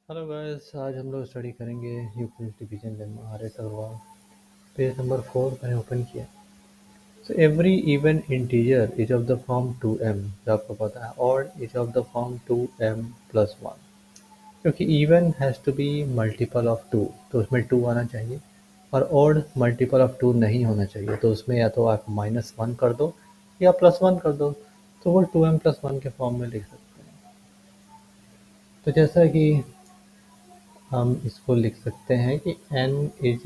Hello guys, आज हम लोग स्टडी करेंगे Euclid division lemma R S Aggarwal. Page number 4 मैंने ओपन किया। So every even integer is of the form 2m, जो आपको पता है, और is of the form 2m plus 1, क्योंकि even has to be multiple of 2, तो उसमें 2 आना चाहिए। और ऑड मल्टीपल ऑफ 2 नहीं होना चाहिए, तो उसमें या तो आप -1 कर दो या +1 कर दो, तो वो 2m प्लस 1 के फॉर्म में लिख सकते हैं। तो जैसा कि हम इसको लिख सकते हैं कि n इज,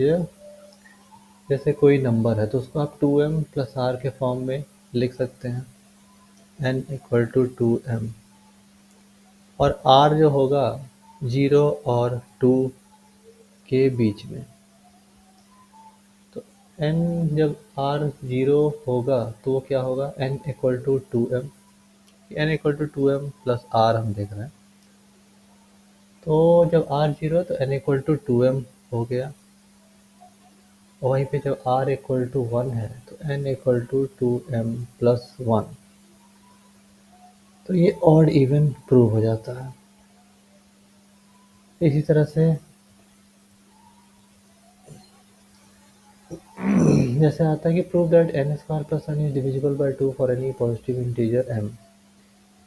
जैसे कोई नंबर है तो उसको आप 2m प्लस आर के फॉर्म में लिख सकते हैं, n इक्वल टू 2m। और r जो होगा 0 और 2 के बीच में। तो n जब r 0 होगा तो वो क्या होगा, n equal to 2m। n equal to 2m plus r हम देख रहे हैं, तो जब r 0 है तो n इक्वल टू 2m हो गया। और वहीं पे जब r इक्वल टू 1 है तो n equal to 2m plus 1। तो ये ऑड इवन प्रूव हो जाता है। इसी तरह से जैसे आता है कि prove that N square plus N is divisible by 2 for any positive integer m।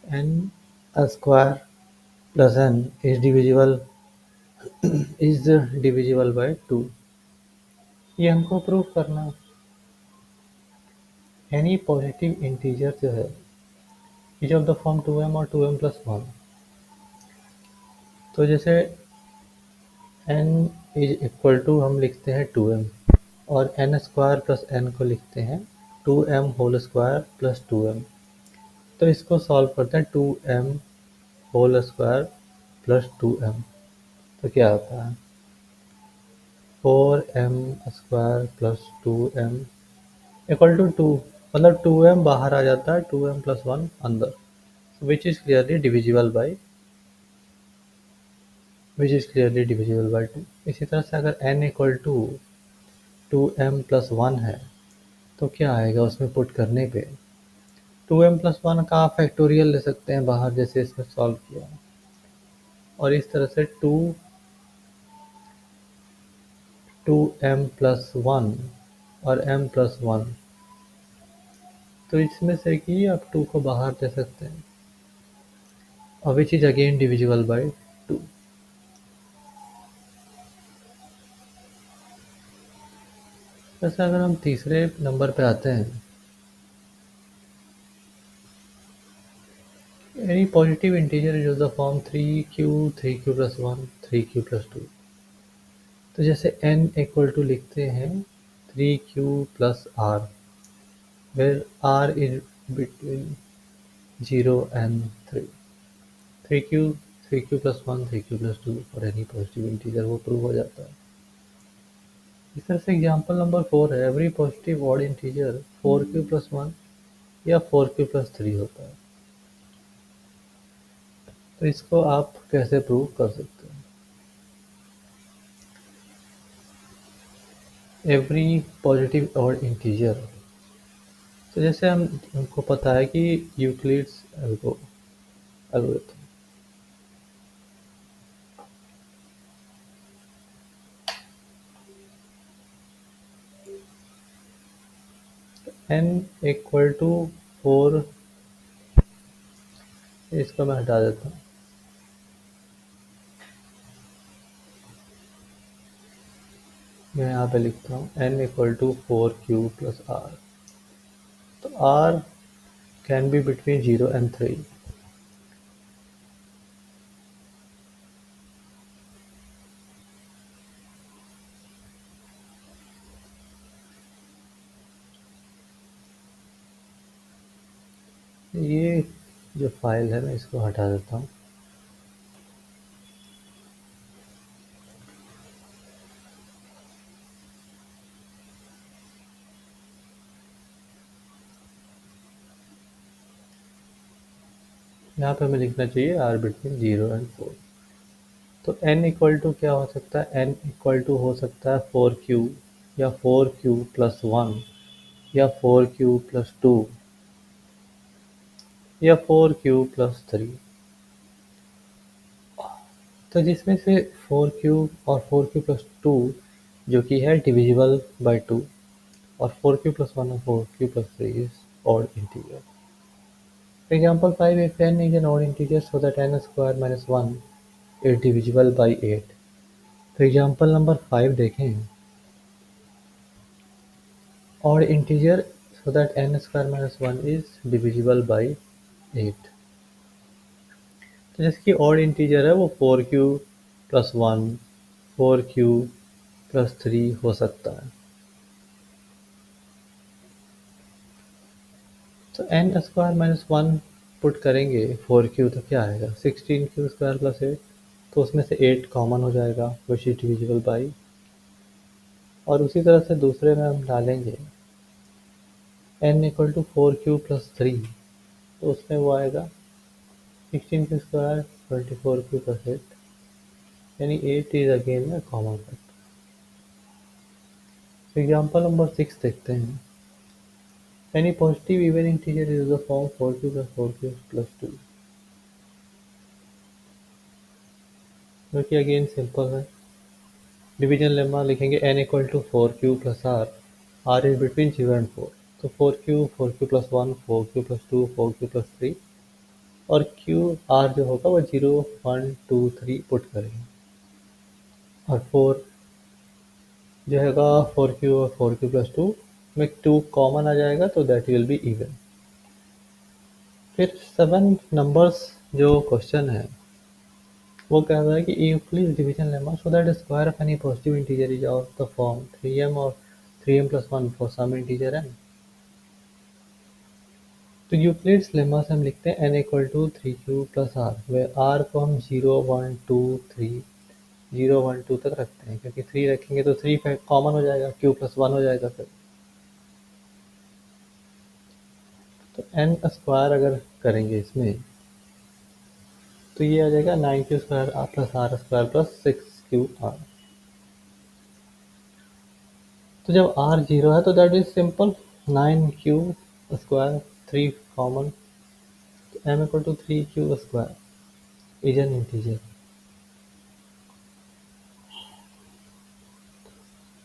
N square plus N is divisible by 2। ये हमको प्रूव करना है। एनी पॉजिटिव इंटीजर जो है is of the form 2m और 2m प्लस 1। तो जैसे n is equal to हम लिखते हैं 2m, और एन स्क्वायर प्लस एन को लिखते हैं 2m whole square plus 2m। तो इसको सॉल्व करते हैं, 2m whole square plus 2m। तो क्या आता है, 4m square plus 2m equal to 2। मतलब 2m बाहर आ जाता है, 2m प्लस 1 अंदर, which is clearly divisible by, two. इसी तरह से अगर n equal to 2m plus 1 है तो क्या आएगा उसमें पुट करने पे, 2m प्लस 1 का फैक्टोरियल ले सकते हैं बाहर, जैसे इसमें सॉल्व किया। और इस तरह से 2m प्लस 1 और m प्लस 1, तो इसमें से कि आप 2 को बाहर दे सकते हैं, और which is again divisible by 2। जैसे अगर हम तीसरे नंबर पे आते हैं, any positive integer is of the form 3q plus 1 3q plus 2। तो जैसे n इक्वल टू लिखते हैं 3q plus R, where r is between 0 and 3। 3q plus 1 3q plus 2 और एनी पॉजिटिव इंटीजर वो प्रूव हो जाता है। इस तरह से एग्जाम्पल नंबर 4 है, every positive odd integer 4q plus 1 या 4q प्लस 3 होता है। तो इसको आप कैसे प्रूव कर सकते हैं, एवरी पॉजिटिव ऑड इंटीजर। तो जैसे हमको पता है कि Euclid's algorithm, n equal to 4, इसको मैं हटा देता हूँ। मैं यहाँ पे लिखता हूँ n equal to 4q plus R. तो r can be between 0 and 3। ये जो फाइल है मैं इसको हटा देता हूँ। यहाँ पे हमें लिखना चाहिए r बिटवीन 0 एंड 4। तो n इक्वल टू क्या हो सकता है, n इक्वल टू हो सकता है 4q, या 4q प्लस 1, या 4q प्लस 2, या 4q प्लस 3। तो जिसमें से 4 क्यूब और 4 क्यूब प्लस 2 जो कि है डिविजिबल बाय 2, और 4 क्यूब प्लस 1 और 4 cube plus 3 is odd integer. Example 5, if n is an odd integer so that n square minus 1 is divisible by 8. तो एग्जाम्पल नंबर 5 देखें. Odd integer so that n square minus 1 is divisible by 8. तो जिसकी odd integer है वो 4 cube plus 1, 4 cube plus 3 हो सकता है. तो n स्क्वायर माइनस 1 पुट करेंगे 4 क्यू तो क्या आएगा 16 क्यू स्क्वायर प्लस 8. तो उसमें से 8 कॉमन हो जाएगा विच इज डिविजिबल बाई. और उसी तरह से दूसरे में हम डालेंगे n equal to 4 Q plus 3. तो उसमें वो आएगा 16 क्यू स्क्वायर 24 क्यू प्लस 8, यानी 8 is again a common factor. Example number 6 देखते हैं. Any positive even integer is the form 4 Q plus 4 Q plus 2, जो कि अगेन सिंपल है. डिवीजन लेमा लिखेंगे n equal to 4 Q plus r is between 0 and 4. तो 4 Q plus 1, 4 Q plus 2, 4 Q plus 3, और Q r जो होगा वो 0, 1, 2, 3 put करेंगे. और 4 जो हैगा 4 क्यू और 4 क्यू प्लस 2 में 2 कॉमन आ जाएगा तो दैट विल बी इवन. फिर 7 नंबर्स जो क्वेश्चन है वो कह रहा है कि Euclid's division lemma so that square of any positive integer is of the form 3m और 3m+1 for some integer n. तो यूक्लिड्स लेमा से हम लिखते हैं n इक्वल टू 3q+r, वे r को हम 0, 1, 2, 3, 0, 1, 2 तक रखते हैं क्योंकि 3 रखेंगे तो 3 कॉमन हो जाएगा, q+1 हो जाएगा. फिर तो n स्क्वायर अगर करेंगे इसमें तो ये आ जाएगा 9q² plus r square plus 6qr. तो जब r 0 है तो that is simple 9q² 3 common, तो m equal to 3q² is an integer.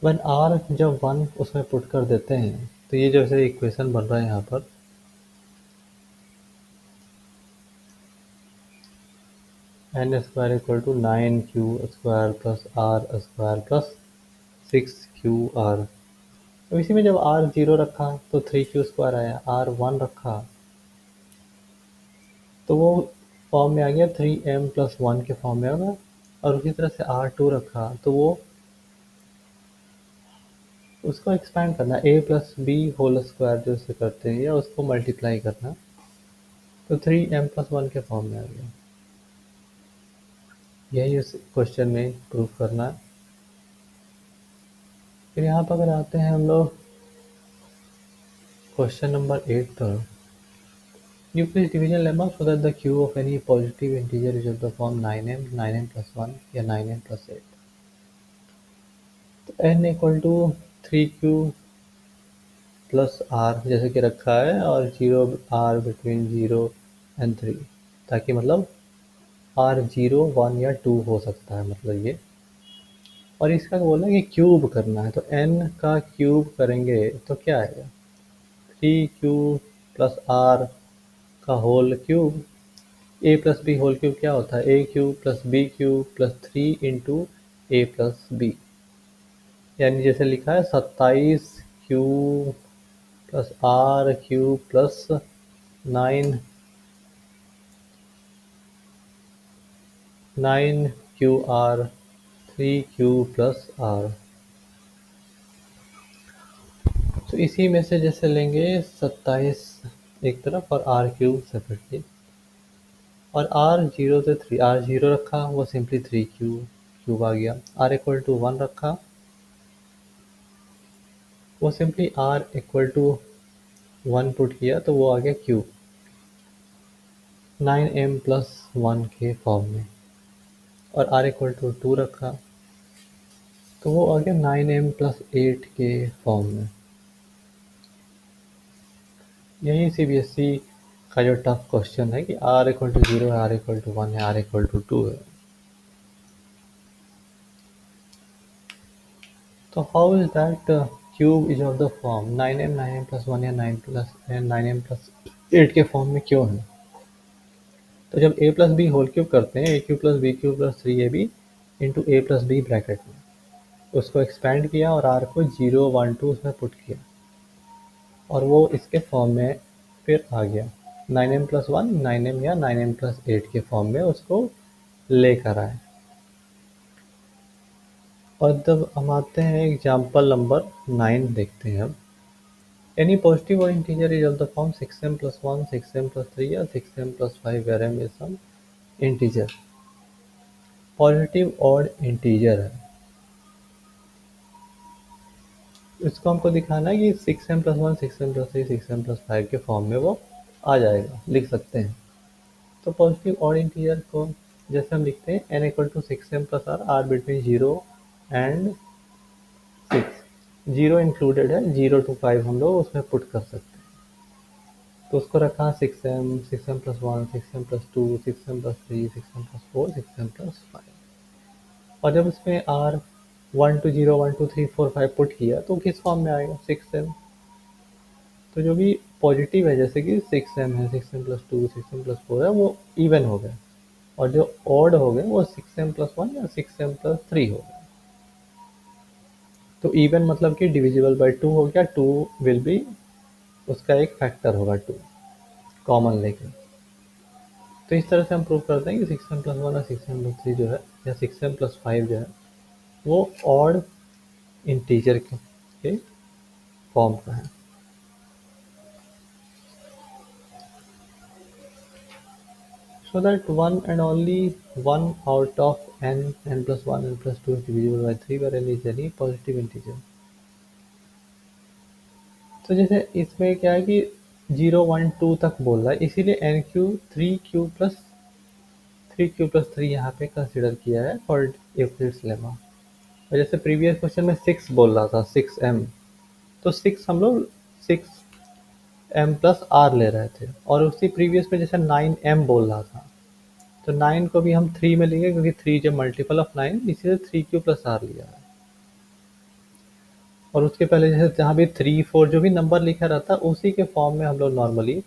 When r जब 1 उसमें पुट कर देते हैं तो ये जैसे इक्वेशन बन रहा है यहाँ पर n square equal to 9q² plus r square plus 6qr. अब इसी में जब r 0 रखा तो 3q² आया, r 1 रखा तो वो फॉर्म में आ गया 3m+1 के फॉर्म में होगा. और उसी तरह से r2 रखा तो वो उसको एक्सपैंड करना a+b² जो से करते हैं या उसको मल्टीप्लाई करना, तो 3m+1 के फॉर्म में आ गया. यही उस क्वेश्चन में प्रूव करना है. फिर यहाँ पर अगर आते हैं हम लोग क्वेश्चन नंबर 8 पर. Euclid's division lemma so that the cube of any positive integer is of the form 9m, 9m+1 या 9m+8. तो n equal to 3q plus r जैसे कि रखा है और 0 r बिटवीन 0 and 3, ताकि मतलब r 0, 1 या 2 हो सकता है मतलब ये. और इसका बोला कि क्यूब करना है तो n का क्यूब करेंगे तो क्या आएगा 3q प्लस r का whole cube. A plus B whole cube क्या होता है A cube plus B cube plus 3 × a+b, यानी जैसे लिखा है 27q plus r cube plus 9qr 3q plus r. तो इसी में से जैसे लेंगे 27 एक तरफ और r क्यूब सेपरेटली, और r 0 से 3, r 0 रखा वो सिंपली 3q क्यूब आ गया. r इक्वल टू 1 रखा वो simply r equal to 1 put किया तो वो आ गया क्यूब 9m+1 के फॉर्म में. और r इक्वल टू 2 रखा तो वो आ गया 9m+8 के फॉर्म में. यही CBSE का जो टफ क्वेश्चन है कि r इक्वल टू 0 है, r इक्वल टू 1 है, r इक्वल टू 2 है. तो how is that cube is of the form 9m plus 1 या 9 प्लस 9m प्लस 8 के फॉर्म में क्यों है? तो जब a plus B whole cube करते हैं, A cube plus B cube plus 3ab into A plus B bracket में, उसको एक्सपैंड किया और r को 0 1 2 उसमें पुट किया और वो इसके फॉर्म में फिर आ गया 9m+1 9m या 9m+8 के फॉर्म में उसको लेकर आए। और जब हम आते हैं एग्जाम्पल नंबर 9 देखते हैं अब। Any positive odd integer is of the form 6m+1 6m+3 या 6m+5 where m is some integer. Positive odd integer है, इसको हमको दिखाना है कि 6m+1 6m+3 6m+5 के फॉर्म में वो आ जाएगा, लिख सकते हैं। तो पॉजिटिव ऑड इंटीजर को जैसे हम लिखते हैं n equal to 6m+r r between 0 and 6। 0 included है, 0 to 5 हम लोग उसमें पुट कर सकते हैं। तो उसको रखा 6m 6m+1 6m+2 6m+3 6m+4 6m+5। और जब उसमें r 1 to 0 1 2 3 4 5 पुट किया तो किस फॉर्म में आएगा 6m। तो जो भी पॉजिटिव है जैसे कि 6m है 6m+2 6m+4 है वो इवन हो गए, और जो ऑड हो गए वो 6m+1 या 6m+3 हो गए। तो इवन मतलब कि डिविजिबल बाय 2 हो गया, 2 विल बी उसका एक फैक्टर होगा 2 कॉमन लेके। तो इस तरह से हम प्रूव करते हैं कि 6m+1 और 6m+3 जो है या 6m+5 जो है वो ऑड इंटीजर के फॉर्म का है। So that one and only one out of n+1 n+2 is divisible by 3 where n is any positive integer। तो जैसे इसमें क्या है कि 0 1 2 तक बोल रहा है, इसीलिए n क्यू 3q+3 यहाँ पे कंसिडर किया है फॉर यूक्लिड्स लेमा। और जैसे प्रीवियस क्वेश्चन में 6 बोल रहा था 6m, तो 6 हम लोग 6m+r ले रहे थे। और उसी प्रीवियस में जैसे 9m बोल रहा था तो 9 को भी हम 3 में लेंगे क्योंकि 3 जब मल्टीपल ऑफ 9 इसीलिए 3q+r लिया है। और उसके पहले जैसे जहाँ भी 3 4 जो भी नंबर लिखा रहता है उसी के फॉर्म में हम लोग नॉर्मली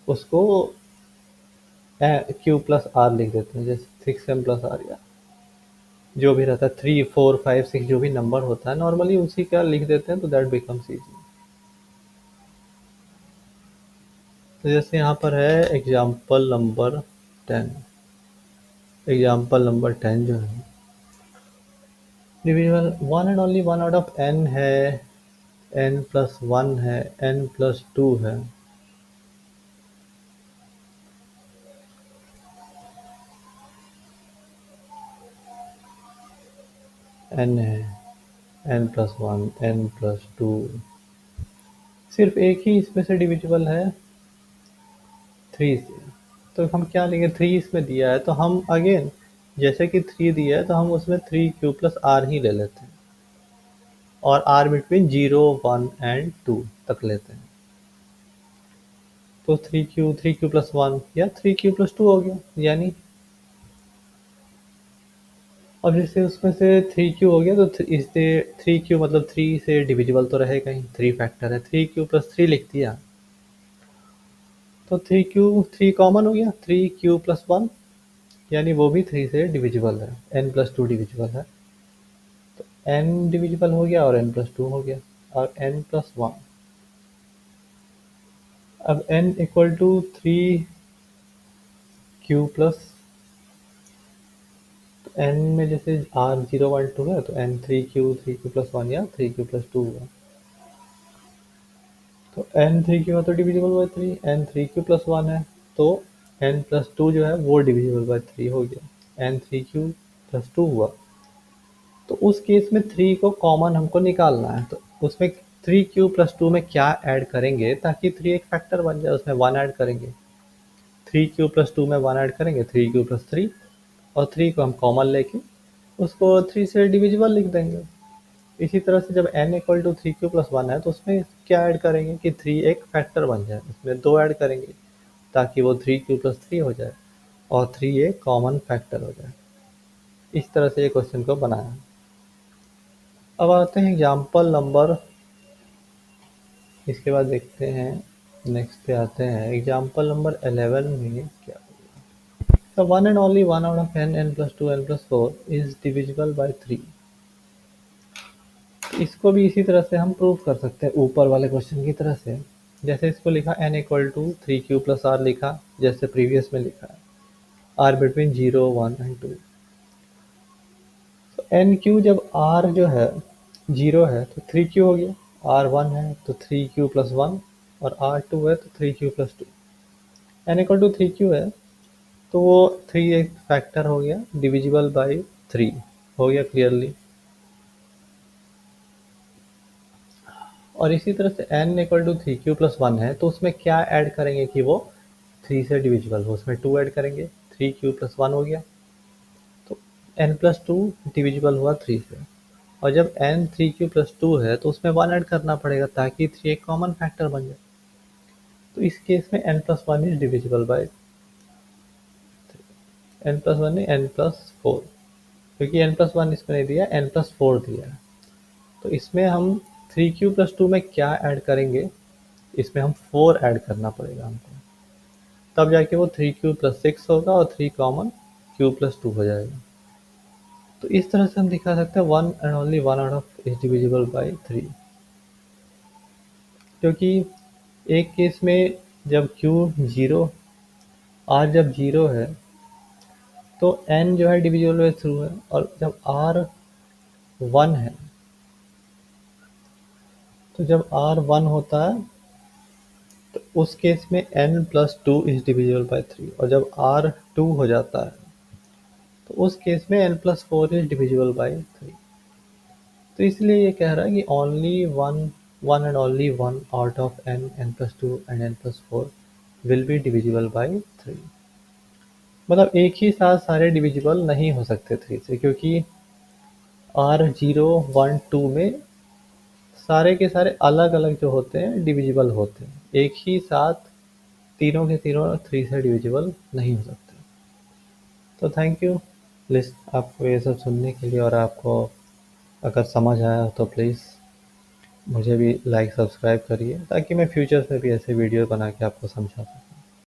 उसको q+r लिख देते हैं, जैसे 6m+r या जो भी रहता है 3 4 5 6 जो भी नंबर होता है नॉर्मली उसी का लिख देते हैं, तो दैट बिकम्स इजी। तो जैसे यहाँ पर है10 एग्जाम्पल नंबर 10 जो है divisible one and only one out of n है, n+1 है, n+2 है। n है, n+1 n+2, सिर्फ एक ही इसमें से डिविजिबल है 3 से। तो हम क्या लेंगे, 3 इसमें दिया है तो हम अगेन जैसे कि 3 दिया है तो हम उसमें 3q+r ही ले लेते हैं और r बिटवीन 0 1 एंड 2 तक लेते हैं। तो 3q+1 या 3q+2 हो गया यानी। अब जैसे उसमें से 3q हो गया तो इससे 3q मतलब 3 से डिविजिबल तो रहेगा ही, 3 फैक्टर है, 3q+3 लिख दिया तो 3 कॉमन हो गया, 3q+1 यानी वो भी 3 से डिविजिबल है, n+2 डिविजिबल है। तो n डिविजिबल हो गया और n+2 हो गया और n+1। अब n इक्वल टू 3q+, तो n में जैसे r 0 1 2 है तो n 3q+1 या 3q+2 हुआ। तो n 3q है तो डिविजिबल बाय 3, n 3q+1 है तो n+2 जो है वो डिविजिबल बाय 3 हो गया, n 3q+2 हुआ। तो उस केस में 3 को कॉमन हमको निकालना है, तो उसमें 3q+2 में क्या ऐड करेंगे ताकि 3 एक फैक्टर बन जाए, उसमें 1 ऐड करेंगे। 3q+2 में 1 ऐड करेंगे 3q+3 और 3 को हम कॉमन लेके उसको 3 से डिविजिबल लिख देंगे। इसी तरह से जब n इक्वल टू 3q+1 है तो उसमें क्या ऐड करेंगे कि 3 एक फैक्टर बन जाए, उसमें 2 ऐड करेंगे ताकि वो 3q+3 हो जाए और 3 एक कॉमन फैक्टर हो जाए। इस तरह से ये क्वेश्चन को बनाया। अब आते हैं एग्जाम्पल नंबर, इसके बाद देखते हैं, नेक्स्ट पे आते हैं एग्जाम्पल नंबर 11 में क्या। The one and only one out of n, n plus 2, n plus 4 is divisible by 3। इसको भी इसी तरह से हम प्रूव कर सकते हैं ऊपर वाले क्वेश्चन की तरह से। जैसे इसको लिखा n equal to 3q plus R लिखा, जैसे प्रीवियस में लिखा है, आर बिटवीन 0, 1 एंड 2। तो एन क्यू जब आर जो है 0 है तो 3q हो गया, आर 1 है तो 3q प्लस 1, और आर 2 है तो 3q plus 2। N equal to 3q है तो वो 3 एक फैक्टर हो गया, डिविजिबल बाई 3 हो गया क्लियरली। और इसी तरह से n equal to 3q plus 1 है तो उसमें क्या ऐड करेंगे कि वो 3 से डिविजिबल हो, उसमें 2 ऐड करेंगे, 3q प्लस 1 हो गया। तो n प्लस 2 डिविजिबल हुआ 3 से, और जब n 3q प्लस 2 है तो उसमें 1 ऐड करना पड़ेगा ताकि 3 एक कॉमन फैक्टर बन जाए। तो इस केस में n plus 1 is divisible by n plus 1 नहीं, n प्लस 4, क्योंकि n प्लस 1 इसमें नहीं दिया, n प्लस 4 दिया है। तो इसमें हम 3q प्लस 2 में क्या ऐड करेंगे, इसमें हम 4 ऐड करना पड़ेगा हमको, तब जाके वो 3q प्लस 6 होगा और 3 कॉमन q प्लस 2 हो जाएगा। तो इस तरह से हम दिखा सकते हैं one and only one out of is divisible by 3। क्योंकि एक केस में जब q 0, r जब 0 है तो n जो है डिविजिबल बाई थ्रू है, और जब r 1 है, तो जब r 1 होता है तो उस केस में n plus 2 is divisible by 3, और जब r 2 हो जाता है तो उस केस में n plus 4 is divisible by 3। तो इसलिए ये कह रहा है कि only one, one and only one out of n, n plus 2 and n plus 4 will be divisible by 3। मतलब एक ही साथ सारे डिविजिबल नहीं हो सकते 3 से, क्योंकि r 0, 1, 2 में सारे के सारे अलग अलग जो होते हैं डिविजिबल होते हैं, एक ही साथ तीनों के तीनों 3 से डिविजिबल नहीं हो सकते। तो थैंक यू लिस्ट आपको ये सब सुनने के लिए, और आपको अगर समझ आया तो प्लीज़ मुझे भी लाइक सब्सक्राइब करिए ताकि मैं फ्यूचर्स में भी ऐसे वीडियो बना के आपको समझा सकूँ।